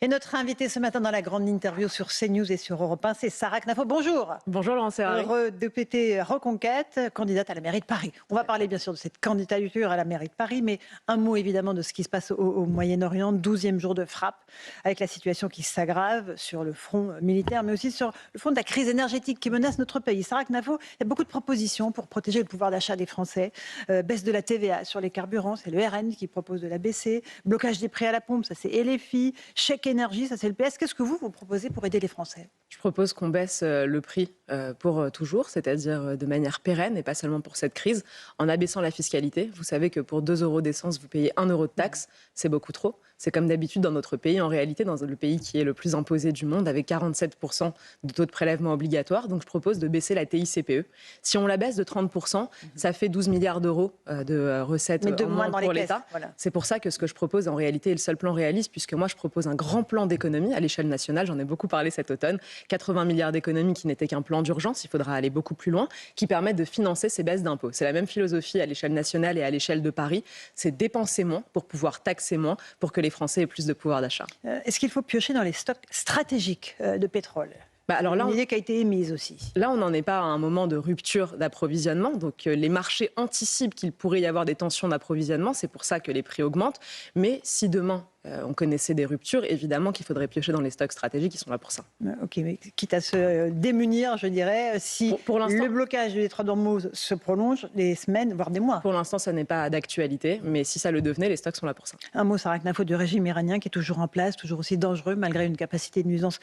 Et notre invitée ce matin dans la grande interview sur CNews et sur Europe 1, c'est Sarah Knafo. Bonjour. Bonjour Laurent Ferrari. Heureux députée Reconquête, candidate à la mairie de Paris. On va parler bien sûr de cette candidature à la mairie de Paris, mais un mot évidemment de ce qui se passe au Moyen-Orient, 12e jour de frappe, avec la situation qui s'aggrave sur le front militaire, mais aussi sur le front de la crise énergétique qui menace notre pays. Sarah Knafo, il y a beaucoup de propositions pour protéger le pouvoir d'achat des Français. Baisse de la TVA sur les carburants, c'est le RN qui propose de la baisser. Blocage des prix à la pompe, ça c'est LFI. Chèque énergie, ça c'est le PS. Qu'est-ce que vous proposez pour aider les Français ? Je propose qu'on baisse le prix pour toujours, c'est-à-dire de manière pérenne et pas seulement pour cette crise, en abaissant la fiscalité. Vous savez que pour 2 euros d'essence, vous payez 1 euro de taxe. C'est beaucoup trop. C'est comme d'habitude dans notre pays, en réalité, dans le pays qui est le plus imposé du monde, avec 47% de taux de prélèvement obligatoire. Donc je propose de baisser la TICPE. Si on la baisse de 30%, ça fait 12 milliards d'euros de recettes Mais de en moins dans pour les l'État. caisses, voilà. C'est pour ça que ce que je propose en réalité est le seul plan réaliste, puisque moi je propose un grand plan d'économie à l'échelle nationale. J'en ai beaucoup parlé cet automne. 80 milliards d'économies qui n'étaient qu'un plan d'urgence. Il faudra aller beaucoup plus loin, qui permettent de financer ces baisses d'impôts. C'est la même philosophie à l'échelle nationale et à l'échelle de Paris. C'est dépenser moins pour pouvoir taxer moins, pour que les Français aient plus de pouvoir d'achat. Est-ce qu'il faut piocher dans les stocks stratégiques de pétrole ? Alors là, une idée qui a été émise aussi. Là, on n'en est pas à un moment de rupture d'approvisionnement. Donc, les marchés anticipent qu'il pourrait y avoir des tensions d'approvisionnement. C'est pour ça que les prix augmentent. Mais si demain, on connaissait des ruptures, évidemment qu'il faudrait piocher dans les stocks stratégiques qui sont là pour ça. Ok, mais quitte à se démunir, je dirais, si pour le blocage du détroit d'Ormuz se prolonge des semaines, voire des mois. Pour l'instant, ça n'est pas d'actualité. Mais si ça le devenait, les stocks sont là pour ça. Un mot, Sarah Knafo, du régime iranien qui est toujours en place, toujours aussi dangereux, malgré une capacité de nuisance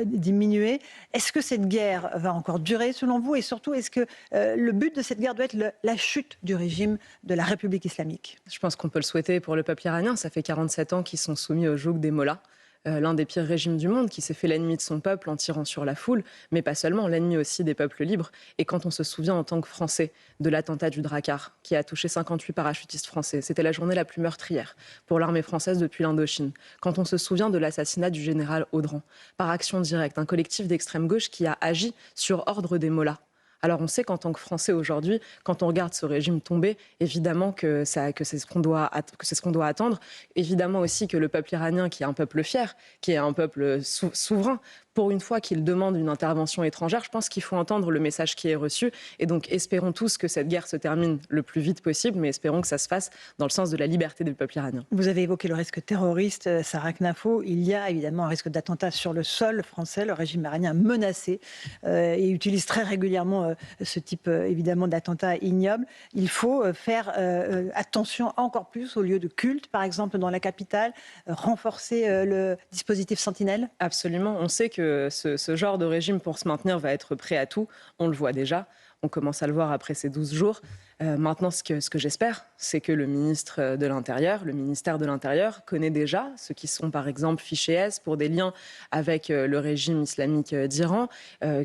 diminuée. Est-ce que cette guerre va encore durer, selon vous ? Et surtout, est-ce que le but de cette guerre doit être la chute du régime de la République islamique ? Je pense qu'on peut le souhaiter pour le peuple iranien. Ça fait 47 ans qu'ils sont soumis au joug des mollahs. L'un des pires régimes du monde, qui s'est fait l'ennemi de son peuple en tirant sur la foule, mais pas seulement, l'ennemi aussi des peuples libres. Et quand on se souvient en tant que Français de l'attentat du Drakkar, qui a touché 58 parachutistes français, c'était la journée la plus meurtrière pour l'armée française depuis l'Indochine. Quand on se souvient de l'assassinat du général Audran, par action directe, un collectif d'extrême gauche qui a agi sur ordre des mollahs. Alors on sait qu'en tant que Français aujourd'hui, quand on regarde ce régime tomber, évidemment que c'est ce qu'on doit attendre. Évidemment aussi que le peuple iranien, qui est un peuple fier, qui est un peuple souverain, pour une fois qu'il demande une intervention étrangère, je pense qu'il faut entendre le message qui est reçu. Et donc espérons tous que cette guerre se termine le plus vite possible, mais espérons que ça se fasse dans le sens de la liberté du peuple iranien. Vous avez évoqué le risque terroriste, Sarah Knafo. Il y a évidemment un risque d'attentat sur le sol français. Le régime iranien menacé et utilise très régulièrement ce type évidemment d'attentats ignobles. Il faut faire attention encore plus aux lieux de culte, par exemple dans la capitale, renforcer le dispositif Sentinelle. Absolument. On sait que ce genre de régime, pour se maintenir, va être prêt à tout. On le voit déjà. On commence à le voir après ces 12 jours. Maintenant, ce que j'espère, c'est que le ministre de l'Intérieur, le ministère de l'Intérieur, connaît déjà ceux qui sont, par exemple, fichés S pour des liens avec le régime islamique d'Iran,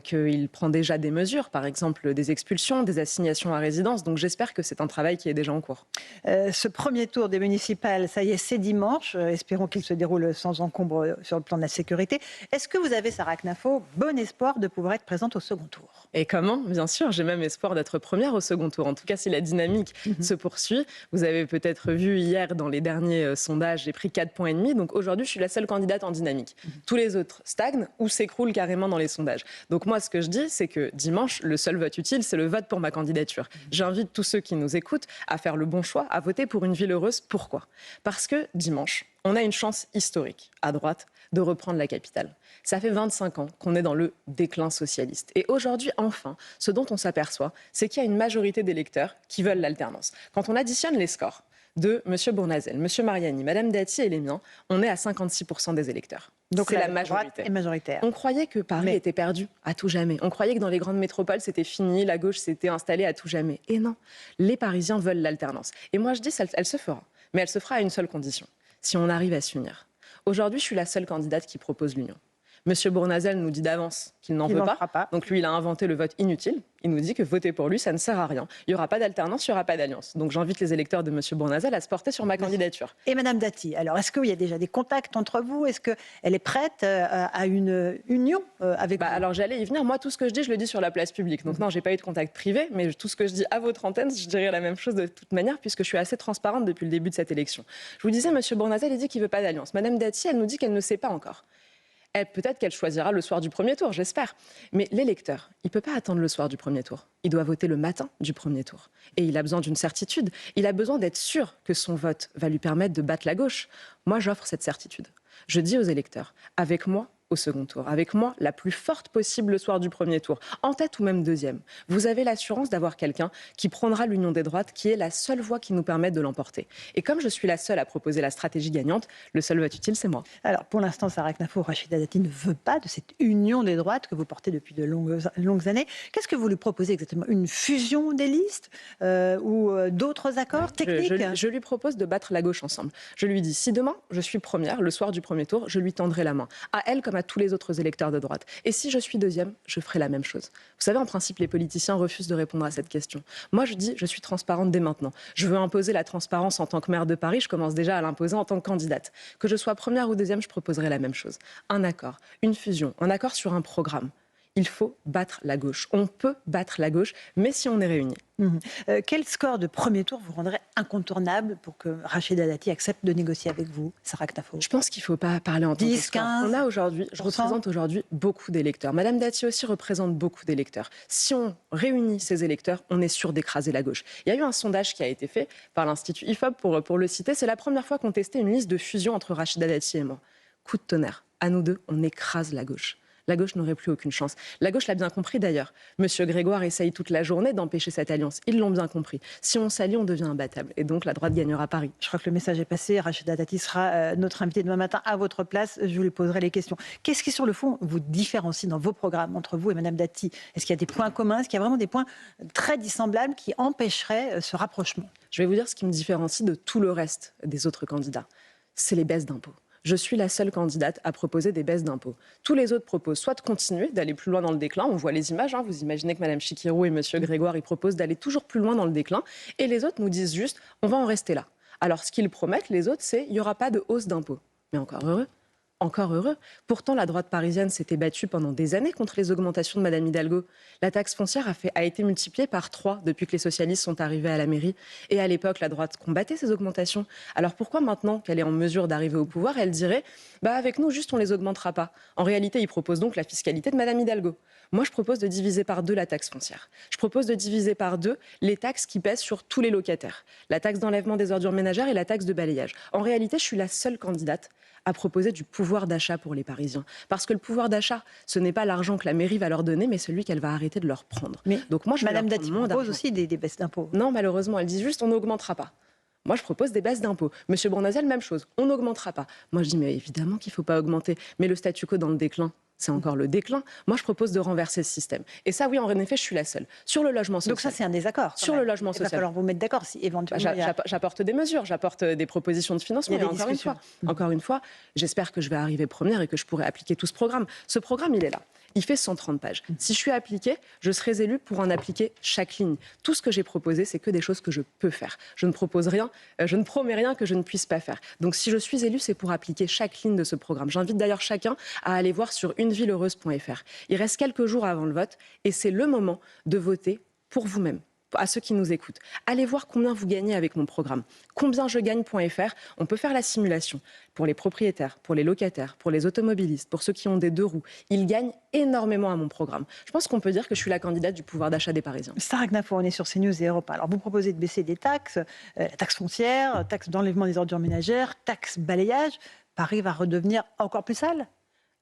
qu'il prend déjà des mesures, par exemple des expulsions, des assignations à résidence. Donc j'espère que c'est un travail qui est déjà en cours. Ce premier tour des municipales, ça y est, c'est dimanche. Espérons qu'il se déroule sans encombre sur le plan de la sécurité. Est-ce que vous avez, Sarah Knafo, bon espoir de pouvoir être présente au second tour ? Et comment ? Bien sûr, j'ai même espoir d'être première au second tour. En tout cas, si la dynamique se poursuit. Vous avez peut-être vu hier dans les derniers sondages, j'ai pris 4,5 points. Donc aujourd'hui, je suis la seule candidate en dynamique. Tous les autres stagnent ou s'écroulent carrément dans les sondages. Donc moi, ce que je dis, c'est que dimanche, le seul vote utile, c'est le vote pour ma candidature. J'invite tous ceux qui nous écoutent à faire le bon choix, à voter pour une ville heureuse. Pourquoi ? Parce que dimanche, on a une chance historique, à droite, de reprendre la capitale. Ça fait 25 ans qu'on est dans le déclin socialiste. Et aujourd'hui, enfin, ce dont on s'aperçoit, c'est qu'il y a une majorité d'électeurs qui veulent l'alternance. Quand on additionne les scores de M. Bournazel, M. Mariani, Mme Dati et les miens, on est à 56% des électeurs. Donc c'est la majorité. Est majoritaire. On croyait que Paris était perdu à tout jamais. On croyait que dans les grandes métropoles, c'était fini, la gauche s'était installée à tout jamais. Et non, les Parisiens veulent l'alternance. Et moi, je dis, elle se fera. Mais elle se fera à une seule condition, si on arrive à s'unir. Aujourd'hui, je suis la seule candidate qui propose l'union. Monsieur Bournazel nous dit d'avance qu'il n'en veut pas. Donc lui, il a inventé le vote inutile. Il nous dit que voter pour lui, ça ne sert à rien. Il n'y aura pas d'alternance, il n'y aura pas d'alliance. Donc j'invite les électeurs de Monsieur Bournazel à se porter sur ma candidature. Et Madame Dati, alors est-ce qu'il y a déjà des contacts entre vous? Est-ce qu'elle est prête à une union avec vous? Alors j'allais y venir. Moi, tout ce que je dis, je le dis sur la place publique. Donc non, j'ai pas eu de contact privé, mais tout ce que je dis à votre antenne, je dirais la même chose de toute manière, puisque je suis assez transparente depuis le début de cette élection. Je vous disais, Monsieur Bournazel, il dit qu'il veut pas d'alliance. Madame Dati, elle nous dit qu'elle ne sait pas encore. Peut-être qu'elle choisira le soir du premier tour, j'espère. Mais l'électeur, il ne peut pas attendre le soir du premier tour. Il doit voter le matin du premier tour. Et il a besoin d'une certitude. Il a besoin d'être sûr que son vote va lui permettre de battre la gauche. Moi, j'offre cette certitude. Je dis aux électeurs, avec moi au second tour, avec moi la plus forte possible le soir du premier tour, en tête ou même deuxième, vous avez l'assurance d'avoir quelqu'un qui prendra l'union des droites, qui est la seule voie qui nous permette de l'emporter. Et comme je suis la seule à proposer la stratégie gagnante, le seul vote utile, c'est moi. Alors, pour l'instant, Sarah Knafo, Rachida Dati ne veut pas de cette union des droites que vous portez depuis de longues années. Qu'est-ce que vous lui proposez exactement? Une fusion des listes ou d'autres accords techniques? Je lui propose de battre la gauche ensemble. Je lui dis, si demain, je suis première, le soir du premier tour, je lui tendrai la main. À elle comme à tous les autres électeurs de droite. Et si je suis deuxième, je ferai la même chose. Vous savez, en principe, les politiciens refusent de répondre à cette question. Moi, je dis, je suis transparente dès maintenant. Je veux imposer la transparence en tant que maire de Paris. Je commence déjà à l'imposer en tant que candidate. Que je sois première ou deuxième, je proposerai la même chose. Un accord, une fusion, un accord sur un programme. Il faut battre la gauche. On peut battre la gauche, mais si on est réunis. Quel score de premier tour vous rendrait incontournable pour que Rachida Dati accepte de négocier avec vous, Sarah Knafo? Je pense qu'il ne faut pas parler en tant que 10, 15. Je représente aujourd'hui beaucoup d'électeurs. Madame Dati aussi représente beaucoup d'électeurs. Si on réunit ces électeurs, on est sûr d'écraser la gauche. Il y a eu un sondage qui a été fait par l'Institut IFOP, pour le citer. C'est la première fois qu'on testait une liste de fusion entre Rachida Dati et moi. Coup de tonnerre. À nous deux, on écrase la gauche. La gauche n'aurait plus aucune chance. La gauche l'a bien compris d'ailleurs. Monsieur Grégoire essaye toute la journée d'empêcher cette alliance. Ils l'ont bien compris. Si on s'allie, on devient imbattable. Et donc la droite gagnera Paris. Je crois que le message est passé. Rachida Dati sera notre invitée demain matin à votre place. Je lui poserai les questions. Qu'est-ce qui, sur le fond, vous différencie dans vos programmes entre vous et Madame Dati? Est-ce qu'il y a des points communs? Est-ce qu'il y a vraiment des points très dissemblables qui empêcheraient ce rapprochement? Je vais vous dire ce qui me différencie de tout le reste des autres candidats. C'est les baisses d'impôts. Je suis la seule candidate à proposer des baisses d'impôts. Tous les autres proposent soit de continuer, d'aller plus loin dans le déclin. On voit les images. Vous imaginez que Mme Chikirou et M. Grégoire, ils proposent d'aller toujours plus loin dans le déclin. Et les autres nous disent juste, on va en rester là. Alors, ce qu'ils promettent, les autres, c'est, il n'y aura pas de hausse d'impôts. Mais encore heureux. Encore heureux. Pourtant, la droite parisienne s'était battue pendant des années contre les augmentations de Mme Hidalgo. La taxe foncière a été multipliée par 3 depuis que les socialistes sont arrivés à la mairie. Et à l'époque, la droite combattait ces augmentations. Alors pourquoi maintenant qu'elle est en mesure d'arriver au pouvoir, elle dirait avec nous, juste on ne les augmentera pas. En réalité, ils proposent donc la fiscalité de Mme Hidalgo. Moi, je propose de diviser par 2 la taxe foncière. Je propose de diviser par 2 les taxes qui pèsent sur tous les locataires. La taxe d'enlèvement des ordures ménagères et la taxe de balayage. En réalité, je suis la seule candidate à proposer du pouvoir d'achat pour les Parisiens. Parce que le pouvoir d'achat, ce n'est pas l'argent que la mairie va leur donner, mais celui qu'elle va arrêter de leur prendre. Mais donc moi, Madame Dati propose aussi des baisses d'impôts. Non, malheureusement, elle dit juste on n'augmentera pas. Moi, je propose des baisses d'impôts. Monsieur Bournazel, même chose. On n'augmentera pas. Moi, je dis, mais évidemment qu'il ne faut pas augmenter. Mais le statu quo dans le déclin, c'est encore le déclin. Moi, je propose de renverser ce système. Et ça, oui, en effet, je suis la seule. Sur le logement social. Donc ça, c'est un désaccord. Sur le logement social. Il va falloir vous mettre d'accord si éventuellement... J'apporte des mesures, j'apporte des propositions de financement. Il y a des discussions. Encore une fois, j'espère que je vais arriver première et que je pourrai appliquer tout ce programme. Ce programme, il est là. Il fait 130 pages. Si je suis appliquée, je serai élue pour en appliquer chaque ligne. Tout ce que j'ai proposé, c'est que des choses que je peux faire. Je ne propose rien, je ne promets rien que je ne puisse pas faire. Donc si je suis élue, c'est pour appliquer chaque ligne de ce programme. J'invite d'ailleurs chacun à aller voir sur unevilleheureuse.fr. Il reste quelques jours avant le vote et c'est le moment de voter pour vous-même. À ceux qui nous écoutent, allez voir combien vous gagnez avec mon programme. Combienjegagne.fr, on peut faire la simulation. Pour les propriétaires, pour les locataires, pour les automobilistes, pour ceux qui ont des 2 roues, ils gagnent énormément à mon programme. Je pense qu'on peut dire que je suis la candidate du pouvoir d'achat des Parisiens. Sarah Knafo, on est sur CNews et Europe 1. Alors vous proposez de baisser des taxes, la taxe foncière, taxe d'enlèvement des ordures ménagères, taxe balayage. Paris va redevenir encore plus sale?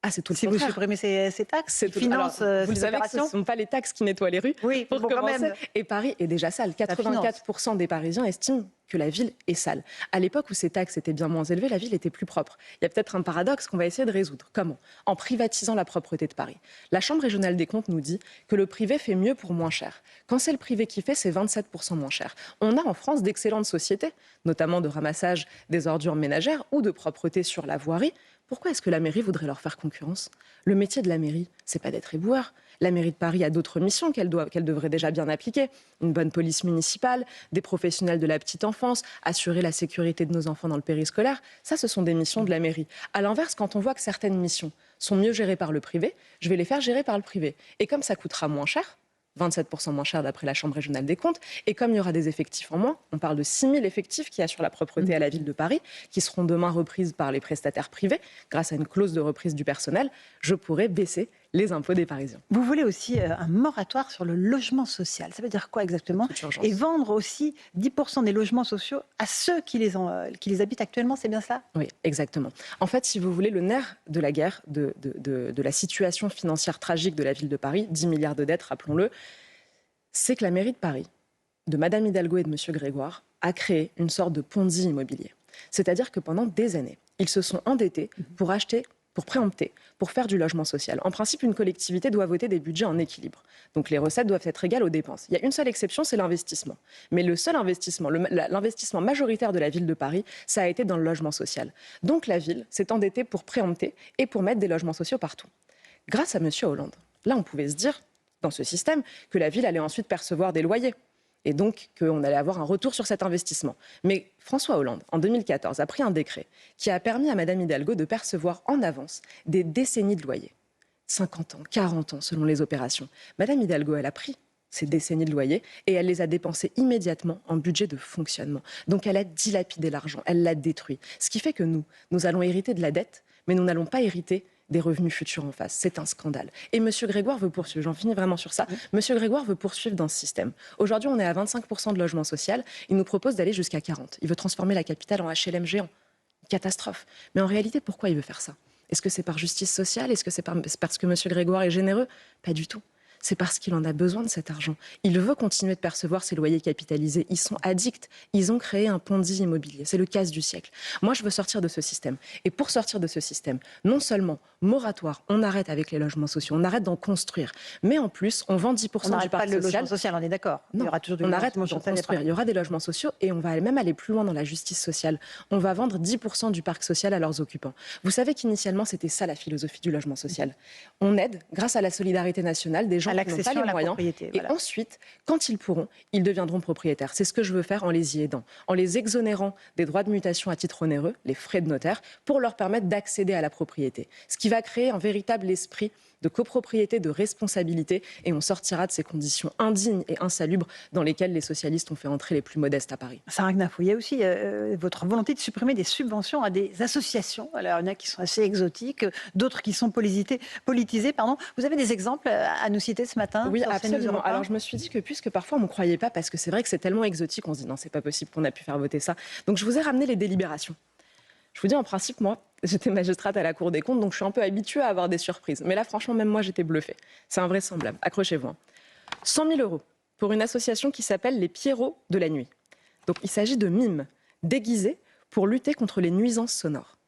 C'est tout le si contraire. vous supprimez ces taxes, financent vous le savez que ce ne sont pas les taxes qui nettoient les rues. Oui, pour bon, commencer. quand même. Et Paris est déjà sale. 84% des Parisiens estiment que la ville est sale. À l'époque où ces taxes étaient bien moins élevées, la ville était plus propre. Il y a peut-être un paradoxe qu'on va essayer de résoudre. Comment? En privatisant la propreté de Paris. La Chambre régionale des comptes nous dit que le privé fait mieux pour moins cher. Quand c'est le privé qui fait, c'est 27% moins cher. On a en France d'excellentes sociétés, notamment de ramassage des ordures ménagères ou de propreté sur la voirie, Pourquoi est-ce que la mairie voudrait leur faire concurrence? Le métier de la mairie, c'est pas d'être éboueur. La mairie de Paris a d'autres missions qu'elle devrait déjà bien appliquer. Une bonne police municipale, des professionnels de la petite enfance, assurer la sécurité de nos enfants dans le périscolaire. Ça, ce sont des missions de la mairie. À l'inverse, quand on voit que certaines missions sont mieux gérées par le privé, je vais les faire gérer par le privé. Et comme ça coûtera moins cher, 27% moins cher d'après la Chambre régionale des comptes. Et comme il y aura des effectifs en moins, on parle de 6 000 effectifs qui assurent la propreté à la ville de Paris, qui seront demain reprises par les prestataires privés, grâce à une clause de reprise du personnel, je pourrai baisser les impôts des Parisiens. Vous voulez aussi un moratoire sur le logement social. Ça veut dire quoi exactement? Et vendre aussi 10% des logements sociaux à ceux qui les habitent actuellement, c'est bien ça? Oui, exactement. En fait, si vous voulez, le nerf de la guerre, de la situation financière tragique de la ville de Paris, 10 milliards de dettes, rappelons-le, c'est que la mairie de Paris, de Madame Hidalgo et de Monsieur Grégoire, a créé une sorte de Ponzi immobilier. C'est-à-dire que pendant des années, ils se sont endettés pour acheter, pour préempter, pour faire du logement social. En principe, une collectivité doit voter des budgets en équilibre. Donc les recettes doivent être égales aux dépenses. Il y a une seule exception, c'est l'investissement. Mais le seul investissement, l'investissement majoritaire de la ville de Paris, ça a été dans le logement social. Donc la ville s'est endettée pour préempter et pour mettre des logements sociaux partout. Grâce à M. Hollande, là on pouvait se dire, dans ce système, que la ville allait ensuite percevoir des loyers. Et donc qu'on allait avoir un retour sur cet investissement. Mais François Hollande, en 2014, a pris un décret qui a permis à Madame Hidalgo de percevoir en avance des décennies de loyers. 50 ans, 40 ans selon les opérations. Madame Hidalgo, elle a pris ces décennies de loyers et elle les a dépensées immédiatement en budget de fonctionnement. Donc elle a dilapidé l'argent, elle l'a détruit. Ce qui fait que nous allons hériter de la dette, mais nous n'allons pas hériter des revenus futurs en face. C'est un scandale. Et M. Grégoire veut poursuivre, j'en finis vraiment sur ça, M. Grégoire veut poursuivre dans ce système. Aujourd'hui, on est à 25% de logement social, il nous propose d'aller jusqu'à 40%. Il veut transformer la capitale en HLM géant. Catastrophe. Mais en réalité, pourquoi il veut faire ça? Est-ce que c'est par justice sociale? Est-ce que c'est parce que M. Grégoire est généreux? Pas du tout. C'est parce qu'il en a besoin de cet argent. Il veut continuer de percevoir ses loyers capitalisés. Ils sont addicts. Ils ont créé un Ponzi immobilier. C'est le casse du siècle. Moi, je veux sortir de ce système. Et pour sortir de ce système, non seulement moratoire, on arrête avec les logements sociaux, on arrête d'en construire, mais en plus, on vend 10% du parc social. On n'arrête pas le logement social, on est d'accord. Non, il y aura toujours on arrête d'en construire. Il y aura des logements sociaux et on va même aller plus loin dans la justice sociale. On va vendre 10% du parc social à leurs occupants. Vous savez qu'initialement, c'était ça la philosophie du logement social. On aide, grâce à la solidarité nationale, des gens qui n'ont pas les moyens. Et ensuite, quand ils pourront, ils deviendront propriétaires. C'est ce que je veux faire en les y aidant, en les exonérant des droits de mutation à titre onéreux, les frais de notaire, pour leur permettre d'accéder à la propriété. Ce qui va créer un véritable esprit de copropriété, de responsabilité, et on sortira de ces conditions indignes et insalubres dans lesquelles les socialistes ont fait entrer les plus modestes à Paris. Sarah Knafou, il y a aussi votre volonté de supprimer des subventions à des associations. Alors, il y en a qui sont assez exotiques, d'autres qui sont politisées. Vous avez des exemples à nous citer ce matin? Oui, absolument. Alors, je me suis dit que puisque parfois on ne me croyait pas, parce que c'est vrai que c'est tellement exotique, on se dit non, c'est pas possible qu'on a pu faire voter ça. Donc, je vous ai ramené les délibérations. Je vous dis, en principe, moi, j'étais magistrate à la Cour des comptes, donc je suis un peu habituée à avoir des surprises. Mais là, franchement, même moi, j'étais bluffée. C'est invraisemblable. Accrochez-vous. 100 000 € pour une association qui s'appelle les Pierrots de la nuit. Donc, il s'agit de mimes déguisés pour lutter contre les nuisances sonores.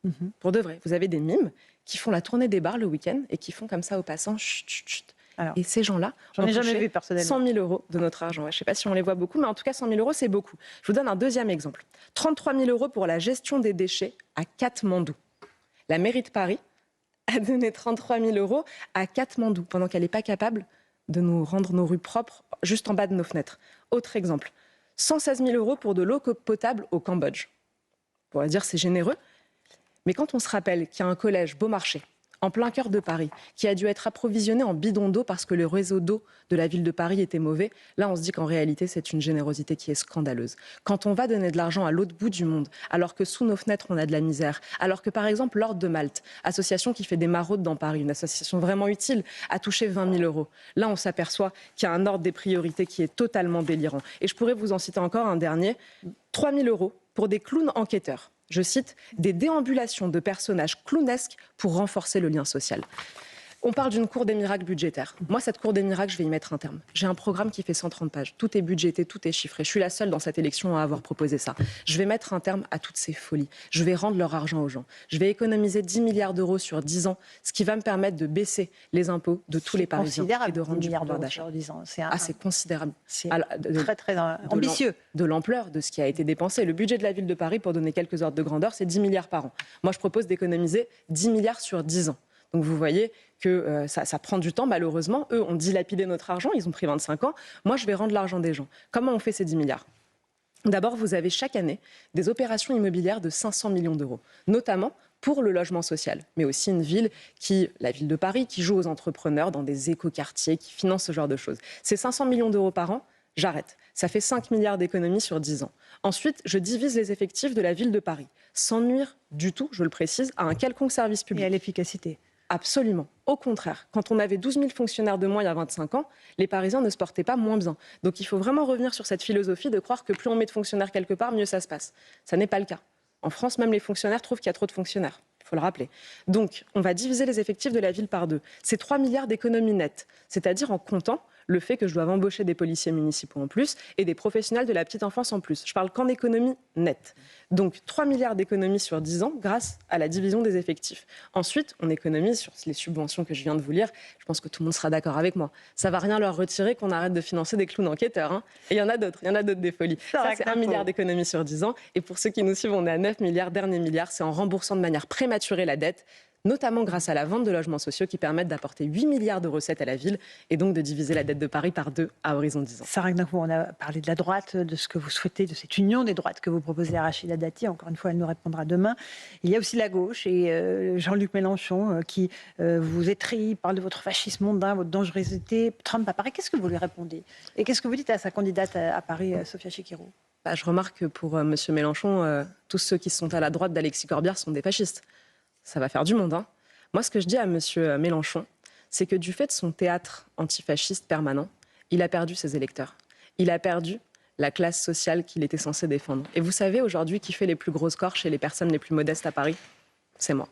Pour de vrai, vous avez des mimes qui font la tournée des bars le week-end et qui font comme ça aux passants, chut, chut, chut. Alors, et ces gens-là j'en ai jamais vu personnellement. 100 000 € de notre argent. Je ne sais pas si on les voit beaucoup, mais en tout cas, 100 000 €, c'est beaucoup. Je vous donne un deuxième exemple. 33 000 € pour la gestion des déchets à Katmandou. La mairie de Paris a donné 33 000 € à Katmandou pendant qu'elle n'est pas capable de nous rendre nos rues propres juste en bas de nos fenêtres. Autre exemple. 116 000 € pour de l'eau potable au Cambodge. On pourrait dire c'est généreux, mais quand on se rappelle qu'il y a un collège Beaumarchais, en plein cœur de Paris, qui a dû être approvisionné en bidons d'eau parce que le réseau d'eau de la ville de Paris était mauvais, là on se dit qu'en réalité c'est une générosité qui est scandaleuse. Quand on va donner de l'argent à l'autre bout du monde, alors que sous nos fenêtres on a de la misère, alors que par exemple l'Ordre de Malte, association qui fait des maraudes dans Paris, une association vraiment utile, a touché 20 000 €. Là on s'aperçoit qu'il y a un ordre des priorités qui est totalement délirant. Et je pourrais vous en citer encore un dernier, 3 000 € pour des clowns enquêteurs. Je cite, des déambulations de personnages clownesques pour renforcer le lien social. On parle d'une cour des miracles budgétaire. Moi, cette cour des miracles, je vais y mettre un terme. J'ai un programme qui fait 130 pages. Tout est budgété, tout est chiffré. Je suis la seule dans cette élection à avoir proposé ça. Je vais mettre un terme à toutes ces folies. Je vais rendre leur argent aux gens. Je vais économiser 10 milliards d'euros sur 10 ans, ce qui va me permettre de baisser les impôts de tous les Parisiens et de rendre du pouvoir d'achat. C'est considérable. C'est très, très ambitieux. De l'ampleur de ce qui a été dépensé. Le budget de la ville de Paris, pour donner quelques ordres de grandeur, c'est 10 milliards par an. Moi, je propose d'économiser 10 milliards sur 10 ans. Donc vous voyez que ça prend du temps, malheureusement. Eux ont dilapidé notre argent, ils ont pris 25 ans. Moi, je vais rendre l'argent des gens. Comment on fait ces 10 milliards ? D'abord, vous avez chaque année des opérations immobilières de 500 millions d'euros, notamment pour le logement social, mais aussi une ville la ville de Paris, qui joue aux entrepreneurs dans des écoquartiers, qui finance ce genre de choses. Ces 500 millions d'euros par an, j'arrête. Ça fait 5 milliards d'économies sur 10 ans. Ensuite, je divise les effectifs de la ville de Paris, sans nuire du tout, je le précise, à un quelconque service public. Et à l'efficacité. Absolument. Au contraire, quand on avait 12 000 fonctionnaires de moins il y a 25 ans, les Parisiens ne se portaient pas moins bien. Donc il faut vraiment revenir sur cette philosophie de croire que plus on met de fonctionnaires quelque part, mieux ça se passe. Ça n'est pas le cas. En France, même les fonctionnaires trouvent qu'il y a trop de fonctionnaires. Il faut le rappeler. Donc, on va diviser les effectifs de la ville par 2. C'est 3 milliards d'économies nettes, c'est-à-dire en comptant le fait que je dois embaucher des policiers municipaux en plus et des professionnels de la petite enfance en plus. Je parle qu'en économie nette. Donc 3 milliards d'économies sur 10 ans grâce à la division des effectifs. Ensuite, on économise sur les subventions que je viens de vous lire. Je pense que tout le monde sera d'accord avec moi. Ça ne va rien leur retirer qu'on arrête de financer des clowns enquêteurs. Hein. Et il y en a d'autres des folies. Ça, c'est 1 milliard d'économies sur 10 ans. Et pour ceux qui nous suivent, on est à 9 milliards. Dernier milliard, c'est en remboursant de manière prématurée la dette, notamment grâce à la vente de logements sociaux qui permettent d'apporter 8 milliards de recettes à la ville et donc de diviser la dette de Paris par 2 à horizon 10 ans. Sarah Gnacco, on a parlé de la droite, de ce que vous souhaitez, de cette union des droites que vous proposez à Rachida Dati. Encore une fois, elle nous répondra demain. Il y a aussi la gauche et Jean-Luc Mélenchon qui vous étrille, parle de votre fascisme mondain, votre dangerosité. Trump à Paris, qu'est-ce que vous lui répondez ? Et qu'est-ce que vous dites à sa candidate à Paris, Sophia Chikirou ? Je remarque que pour M. Mélenchon, tous ceux qui sont à la droite d'Alexis Corbière sont des fascistes. Ça va faire du monde, hein. Moi, ce que je dis à M. Mélenchon, c'est que du fait de son théâtre antifasciste permanent, il a perdu ses électeurs. Il a perdu la classe sociale qu'il était censé défendre. Et vous savez, aujourd'hui, qui fait les plus gros scores chez les personnes les plus modestes à Paris ? C'est moi.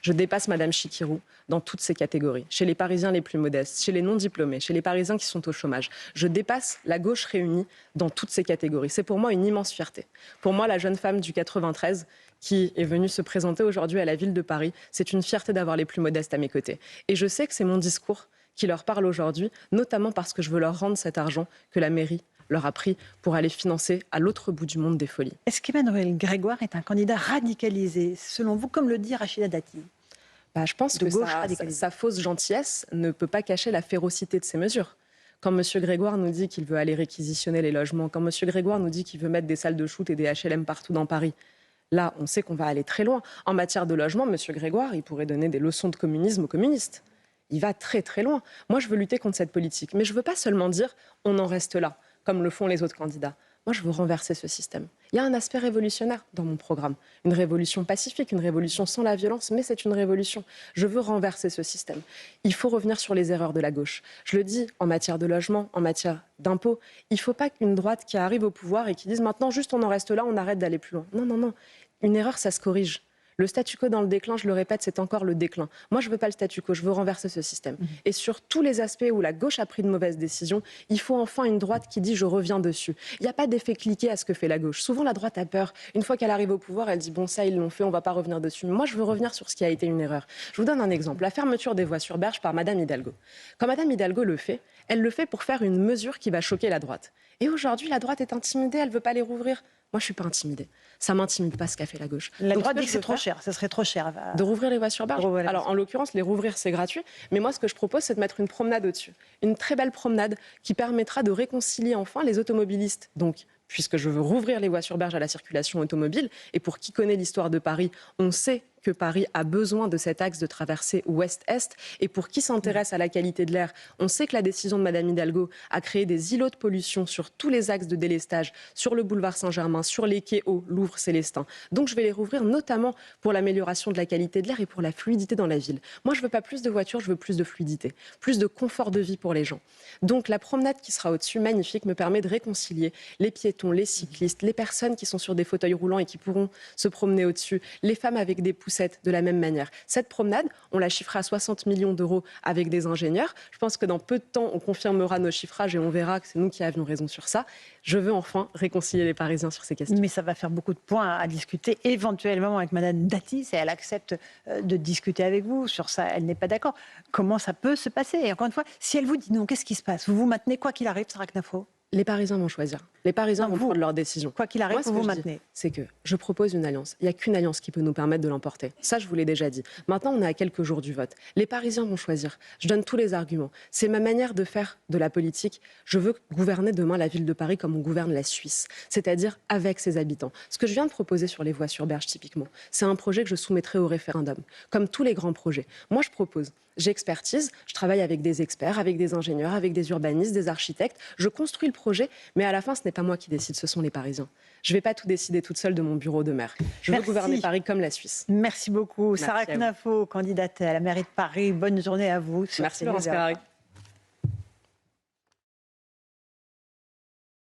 Je dépasse Mme Chikirou dans toutes ces catégories. Chez les Parisiens les plus modestes, chez les non-diplômés, chez les Parisiens qui sont au chômage. Je dépasse la gauche réunie dans toutes ces catégories. C'est pour moi une immense fierté. Pour moi, la jeune femme du 93 qui est venue se présenter aujourd'hui à la ville de Paris, c'est une fierté d'avoir les plus modestes à mes côtés. Et je sais que c'est mon discours qui leur parle aujourd'hui, notamment parce que je veux leur rendre cet argent que la mairie leur a pris pour aller financer à l'autre bout du monde des folies. Est-ce qu'Emmanuel Grégoire est un candidat radicalisé, selon vous, comme le dit Rachida Dati ? Je pense que sa fausse gentillesse ne peut pas cacher la férocité de ses mesures. Quand M. Grégoire nous dit qu'il veut aller réquisitionner les logements, quand M. Grégoire nous dit qu'il veut mettre des salles de shoot et des HLM partout dans Paris, là, on sait qu'on va aller très loin. En matière de logement, M. Grégoire, il pourrait donner des leçons de communisme aux communistes. Il va très très loin. Moi, je veux lutter contre cette politique. Mais je ne veux pas seulement dire on en reste là, comme le font les autres candidats. Moi, je veux renverser ce système. Il y a un aspect révolutionnaire dans mon programme. Une révolution pacifique, une révolution sans la violence, mais c'est une révolution. Je veux renverser ce système. Il faut revenir sur les erreurs de la gauche. Je le dis en matière de logement, en matière d'impôts. Il ne faut pas qu'une droite qui arrive au pouvoir et qui dise maintenant juste on en reste là, on arrête d'aller plus loin. Non, non, non. Une erreur, ça se corrige. Le statu quo dans le déclin, je le répète, c'est encore le déclin. Moi, je ne veux pas le statu quo, je veux renverser ce système. Et sur tous les aspects où la gauche a pris de mauvaises décisions, il faut enfin une droite qui dit « je reviens dessus ». Il n'y a pas d'effet cliqué à ce que fait la gauche. Souvent, la droite a peur. Une fois qu'elle arrive au pouvoir, elle dit « bon, ça, ils l'ont fait, on ne va pas revenir dessus ». Moi, je veux revenir sur ce qui a été une erreur. Je vous donne un exemple. La fermeture des voies sur berge par Mme Hidalgo. Quand Mme Hidalgo le fait, elle le fait pour faire une mesure qui va choquer la droite. Et aujourd'hui, la droite est intimidée, elle ne veut pas les rouvrir. Moi, je ne suis pas intimidée. Ça ne m'intimide pas ce qu'a fait la gauche. La droite dit que c'est trop cher, ça serait trop cher. De rouvrir les voies sur berge. Alors, en l'occurrence, les rouvrir, c'est gratuit. Mais moi, ce que je propose, c'est de mettre une promenade au-dessus. Une très belle promenade qui permettra de réconcilier enfin les automobilistes. Donc, puisque je veux rouvrir les voies sur berge à la circulation automobile, et pour qui connaît l'histoire de Paris, on sait que Paris a besoin de cet axe de traversée ouest-est. Et pour qui s'intéresse à la qualité de l'air, on sait que la décision de Mme Hidalgo a créé des îlots de pollution sur tous les axes de délestage, sur le boulevard Saint-Germain, sur les quais hauts, Louvre-Célestin. Donc je vais les rouvrir notamment pour l'amélioration de la qualité de l'air et pour la fluidité dans la ville. Moi, je ne veux pas plus de voitures, je veux plus de fluidité, plus de confort de vie pour les gens. Donc la promenade qui sera au-dessus, magnifique, me permet de réconcilier les piétons, les cyclistes, les personnes qui sont sur des fauteuils roulants et qui pourront se promener au-dessus, les femmes avec des poussins poussette de la même manière. Cette promenade, on l'a chiffrée à 60 millions d'euros avec des ingénieurs. Je pense que dans peu de temps, on confirmera nos chiffrages et on verra que c'est nous qui avions raison sur ça. Je veux enfin réconcilier les Parisiens sur ces questions. Mais ça va faire beaucoup de points à discuter, éventuellement avec Madame Dati, si elle accepte de discuter avec vous sur ça. Elle n'est pas d'accord. Comment ça peut se passer? Et encore une fois, si elle vous dit non, qu'est-ce qui se passe? Vous vous maintenez quoi qu'il arrive, Sarah Knafo? Les Parisiens vont choisir. Les Parisiens vont prendre leur décision. Quoi qu'il arrive, Moi, ce vous que vous je dis, maintenez. c'est que je propose une alliance. Il n'y a qu'une alliance qui peut nous permettre de l'emporter. Ça, je vous l'ai déjà dit. Maintenant, on est à quelques jours du vote. Les Parisiens vont choisir. Je donne tous les arguments. C'est ma manière de faire de la politique. Je veux gouverner demain la ville de Paris comme on gouverne la Suisse, c'est-à-dire avec ses habitants. Ce que je viens de proposer sur les voies sur berge, typiquement, c'est un projet que je soumettrai au référendum, comme tous les grands projets. Moi, je propose. J'expertise, je travaille avec des experts, avec des ingénieurs, avec des urbanistes, des architectes. Je construis le projet, mais à la fin, ce n'est pas moi qui décide, ce sont les Parisiens. Je ne vais pas tout décider toute seule de mon bureau de maire. Je veux gouverner Paris comme la Suisse. Merci beaucoup. Sarah Knafo, candidate à la mairie de Paris. Bonne journée à vous. Merci Laurence Ferrari.